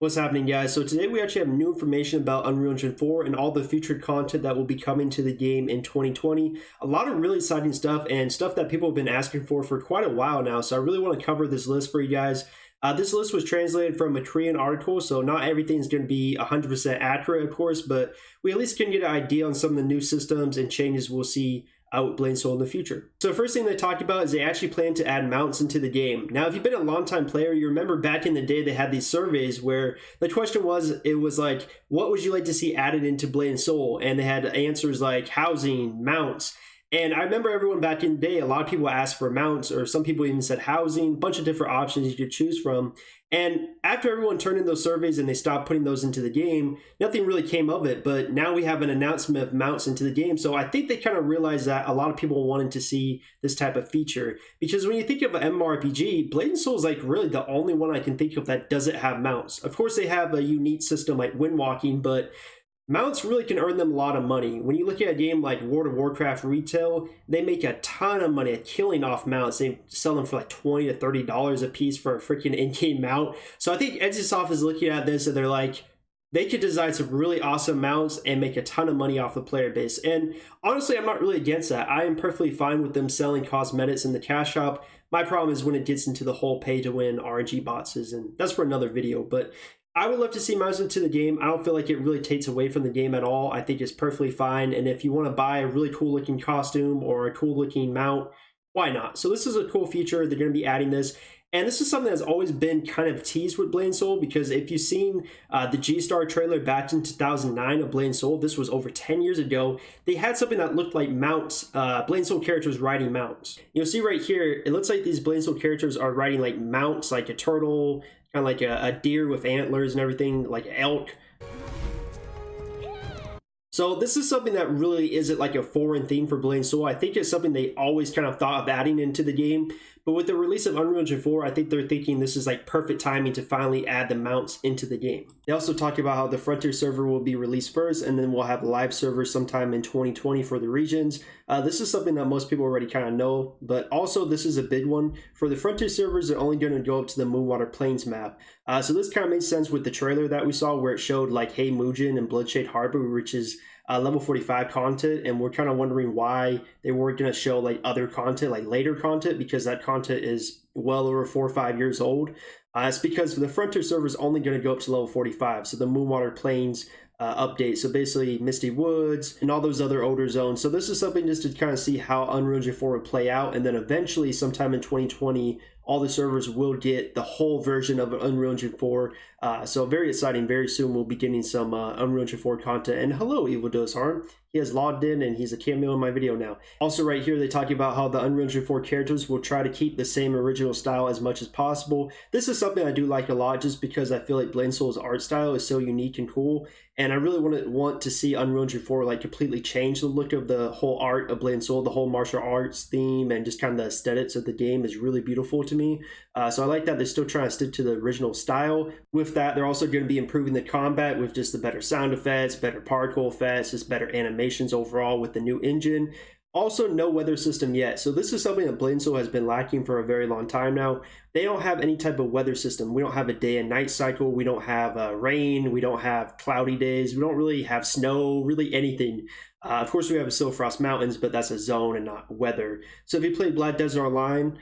What's happening, guys? So today we actually have new information about Unreal Engine 4 and all the featured content that will be coming to the game in 2020. A lot of really exciting stuff and stuff that people have been asking for quite a while now. So I really want to cover this list for you guys. This list was translated from a Korean article, so not everything's going to be 100% accurate, of course, but we at least can get an idea on some of the new systems and changes we'll see out with Blade Soul in the future. So the first thing they talked about is they actually plan to add mounts into the game. Now, if you've been a longtime player, you remember back in the day they had these surveys where the question was, it was like, what would you like to see added into Blade Soul? And they had answers like housing, mounts. And I remember everyone back in the day, a lot of people asked for mounts, or some people even said housing, a bunch of different options you could choose from. And after everyone turned in those surveys and they stopped putting those into the game, nothing really came of it. But now we have an announcement of mounts into the game. So I think they kind of realized that a lot of people wanted to see this type of feature. Because when you think of an MMORPG, Blade and Soul is like really the only one I can think of that doesn't have mounts. Of course, they have a unique system like windwalking, but mounts really can earn them a lot of money. When you look at a game like World of Warcraft retail, they make a ton of money killing off mounts. They sell them for like $20 to $30 a piece for a freaking in-game mount. So I think Edgesoft is looking at this and they're like, they could design some really awesome mounts and make a ton of money off the player base. And honestly, I'm not really against that. I am perfectly fine with them selling cosmetics in the cash shop. My problem is when it gets into the whole pay-to-win RNG boxes, and that's for another video. But I would love to see mounts into the game. I don't feel like it really takes away from the game at all. I think it's perfectly fine. And if you want to buy a really cool looking costume or a cool looking mount, why not? So this is a cool feature. They're going to be adding this. And this is something that's always been kind of teased with Blade and Soul, because if you've seen the G-Star trailer back in 2009 of Blade and Soul, this was over 10 years ago, they had something that looked like mounts, Blade and Soul characters riding mounts. You'll see right here, it looks like these Blade and Soul characters are riding like mounts, like a turtle, kind of like a deer with antlers and everything, like elk. So this is something that really isn't like a foreign theme for Blade and Soul. I think it's something they always kind of thought of adding into the game. But with the release of Unreal Engine 4, I think they're thinking this is like perfect timing to finally add the mounts into the game. They also talk about how the Frontier server will be released first, and then we'll have live servers sometime in 2020 for the regions. This is something that most people already kind of know, but also this is a big one. For the Frontier servers, they're only going to go up to the Moonwater Plains map. So this kind of makes sense with the trailer that we saw where it showed like Hey Mujin and Bloodshade Harbor, which is level 45 content, and we're kind of wondering why they weren't going to show like other content, like later content, because that content is well over 4 or 5 years old. It's because the Frontier server is only going to go up to level 45, so the Moonwater Plains update, so basically Misty Woods and all those other older zones. So this is something just to kind of see how Unreal Engine 4 would play out, and then eventually sometime in 2020 all the servers will get the whole version of Unreal Engine 4. So very exciting. Very soon we'll be getting some Unreal Engine 4 content. And hello, Evil Does Harm. He has logged in and he's a cameo in my video now. Also right here, they talk about how the Unreal Engine 4 characters will try to keep the same original style as much as possible. This is something I do like a lot just because I feel like Blade and Soul's art style is so unique and cool. And I really want to see Unreal Engine 4 like completely change the look of the whole art of Blade and Soul. The whole martial arts theme and just kind of the aesthetics of the game is really beautiful to me. So I like that they're still trying to stick to the original style. With that, they're also going to be improving the combat with just the better sound effects, better particle effects, just better animations overall with the new engine. Also, no weather system yet. So this is something that Blade and Soul has been lacking for a very long time now. They don't have any type of weather system. We don't have a day and night cycle. We don't have rain. We don't have cloudy days. We don't really have snow, really anything. Of course, we have Silfrost Mountains, but that's a zone and not weather. So if you play Black Desert Online,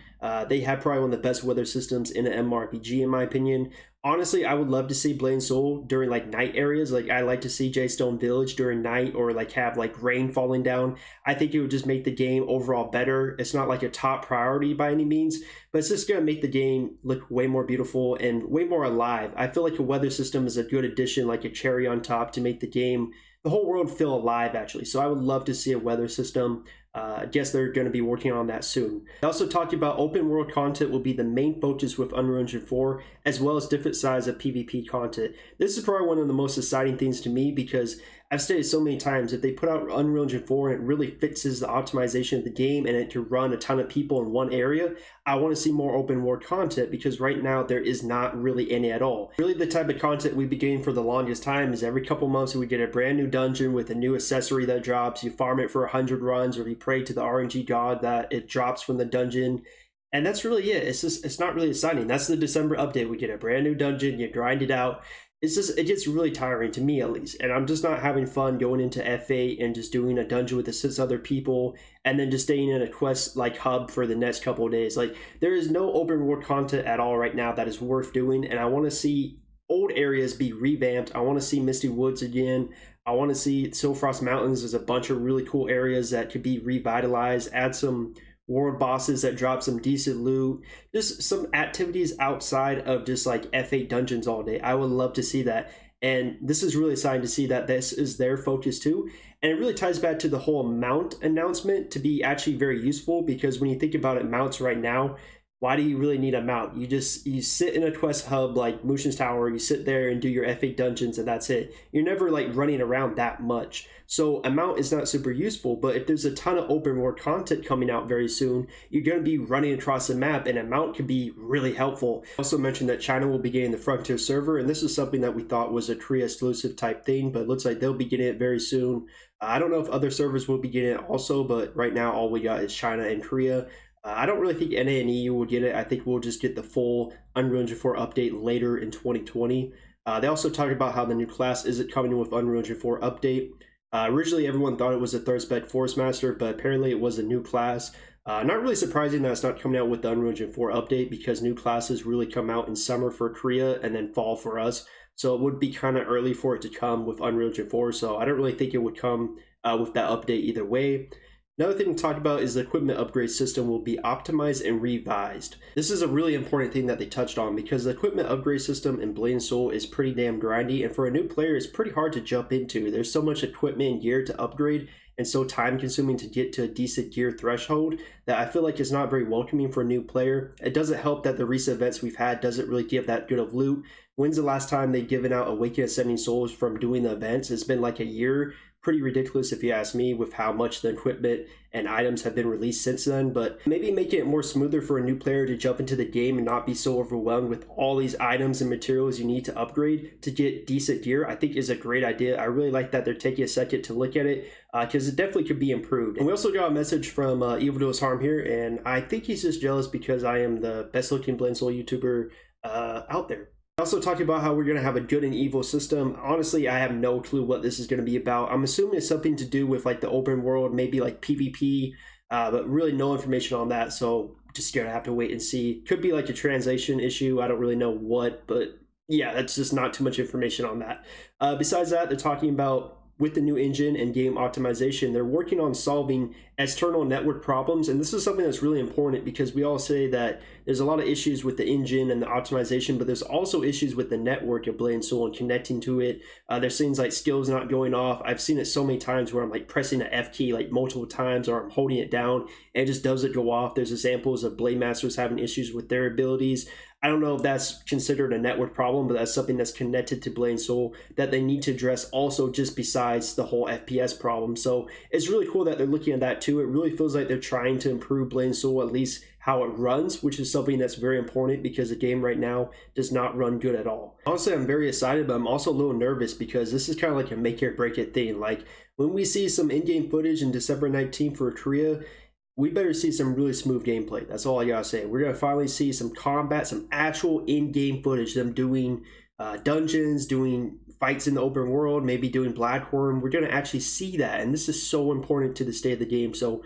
they have probably one of the best weather systems in an MMORPG, in my opinion. Honestly, I would love to see Blade and Soul during like night areas. Like I like to see Jaystone Village during night, or like have like rain falling down. I think it would just make the game overall better. It's not like a top priority by any means, but it's just going to make the game look way more beautiful and way more alive. I feel like a weather system is a good addition, like a cherry on top to make the game, the whole world, feel alive actually. So I would love to see a weather system. I guess they're going to be working on that soon. They also talked about open world content will be the main focus with Unreal Engine 4, as well as different size of PvP content. This is probably one of the most exciting things to me because I've stated so many times, if they put out Unreal Engine 4 and it really fixes the optimization of the game and it can run a ton of people in one area, I want to see more open world content, because right now there is not really any at all. Really the type of content we've been getting for the longest time is every couple months we get a brand new dungeon with a new accessory that drops. You farm it for 100 runs, or you pray to the RNG god that it drops from the dungeon. And that's really it. It's not really exciting. That's the December update. We get a brand new dungeon, you grind it out. it gets really tiring to me at least, and I'm just not having fun going into F8 and just doing a dungeon with the 6 other people and then just staying in a quest like hub for the next couple of days. Like, there is no open world content at all right now that is worth doing, and I want to see old areas be revamped. I want to see Misty Woods again. I want to see Silfrost Mountains. There's a bunch of really cool areas that could be revitalized. Add some world bosses that drop some decent loot, just some activities outside of just like F8 dungeons all day. I would love to see that, and this is really exciting to see that this is their focus too. And it really ties back to the whole mount announcement to be actually very useful, because when you think about it, mounts right now, why do you really need a mount? You sit in a quest hub like Mushin's Tower, you sit there and do your F8 dungeons, and that's it. You're never like running around that much. So a mount is not super useful, but if there's a ton of open world content coming out very soon, you're going to be running across the map, and a mount can be really helpful. I also mentioned that China will be getting the Frontier server, and this is something that we thought was a Korea exclusive type thing, but it looks like they'll be getting it very soon. I don't know if other servers will be getting it also, but right now all we got is China and Korea. I don't really think NA and EU will get it. I think we'll just get the full Unreal Engine 4 update later in 2020. They also talked about how the new class isn't coming with Unreal Engine 4 update. Originally, everyone thought it was a third spec Forest Master, but apparently it was a new class. Not really surprising that it's not coming out with the Unreal Engine 4 update, because new classes really come out in summer for Korea and then fall for us. So it would be kind of early for it to come with Unreal Engine 4. So I don't really think it would come with that update either way. Another thing to talk about is the equipment upgrade system will be optimized and revised. This is a really important thing that they touched on, because the equipment upgrade system in Blade & Soul is pretty damn grindy, and for a new player it's pretty hard to jump into. There's so much equipment and gear to upgrade and so time consuming to get to a decent gear threshold that I feel like it's not very welcoming for a new player. It doesn't help that the recent events we've had doesn't really give that good of loot. When's the last time they've given out Awaken Ascending Souls from doing the events? It's been like a year. Pretty ridiculous if you ask me, with how much the equipment and items have been released since then. But maybe making it more smoother for a new player to jump into the game and not be so overwhelmed with all these items and materials you need to upgrade to get decent gear, I think is a great idea. I really like that they're taking a second to look at it, because it definitely could be improved. And we also got a message from Evil Does Harm here, and I think he's just jealous because I am the best looking Blade & Soul YouTuber out there. Also talking about how we're going to have a good and evil system. Honestly, I have no clue what this is going to be about. I'm assuming it's something to do with like the open world, maybe like PvP, but really no information on that. So just gonna have to wait and see. Could be like a translation issue. I don't really know what, but yeah, that's just not too much information on that. Besides that, they're talking about with the new engine and game optimization, they're working on solving external network problems. And this is something that's really important, because we all say that there's a lot of issues with the engine and the optimization, but there's also issues with the network of Blade & Soul and connecting to it. There's things like skills not going off. I've seen it so many times where I'm like pressing the F key like multiple times, or I'm holding it down and it just doesn't go off. There's examples of Blade Masters having issues with their abilities. I don't know if that's considered a network problem, but that's something that's connected to Blade & Soul that they need to address also, just besides the whole FPS problem. So it's really cool that they're looking at that too. It really feels like they're trying to improve Blade & Soul, at least how it runs, which is something that's very important, because the game right now does not run good at all. Honestly, I'm very excited, but I'm also a little nervous, because this is kind of like a make it or break it thing. Like, when we see some in-game footage in December 19th for Korea, we better see some really smooth gameplay. That's all I gotta say. We're gonna finally see some combat, some actual in-game footage, them doing dungeons, doing fights in the open world, maybe doing Blackworm. We're gonna actually see that, and this is so important to the state of the game. So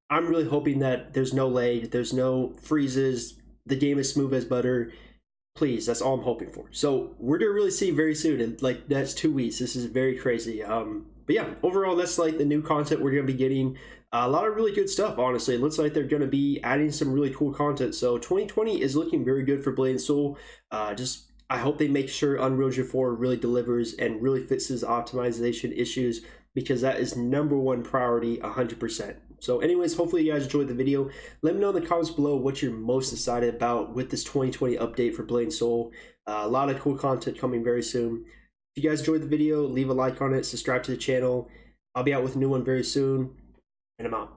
I'm really hoping that there's no lag, there's no freezes, the game is smooth as butter. Please, that's all I'm hoping for. So we're gonna really see very soon, and like that's 2 weeks. This is very crazy. But yeah, overall, that's like the new content we're gonna be getting. A lot of really good stuff, honestly. It looks like they're going to be adding some really cool content. So 2020 is looking very good for Blade & Soul. I hope they make sure Unreal Engine 4 really delivers and really fixes optimization issues, because that is #1 priority, 100%. So anyways, hopefully you guys enjoyed the video. Let me know in the comments below what you're most excited about with this 2020 update for Blade & Soul. A lot of cool content coming very soon. If you guys enjoyed the video, leave a like on it, subscribe to the channel. I'll be out with a new one very soon. And I'm out.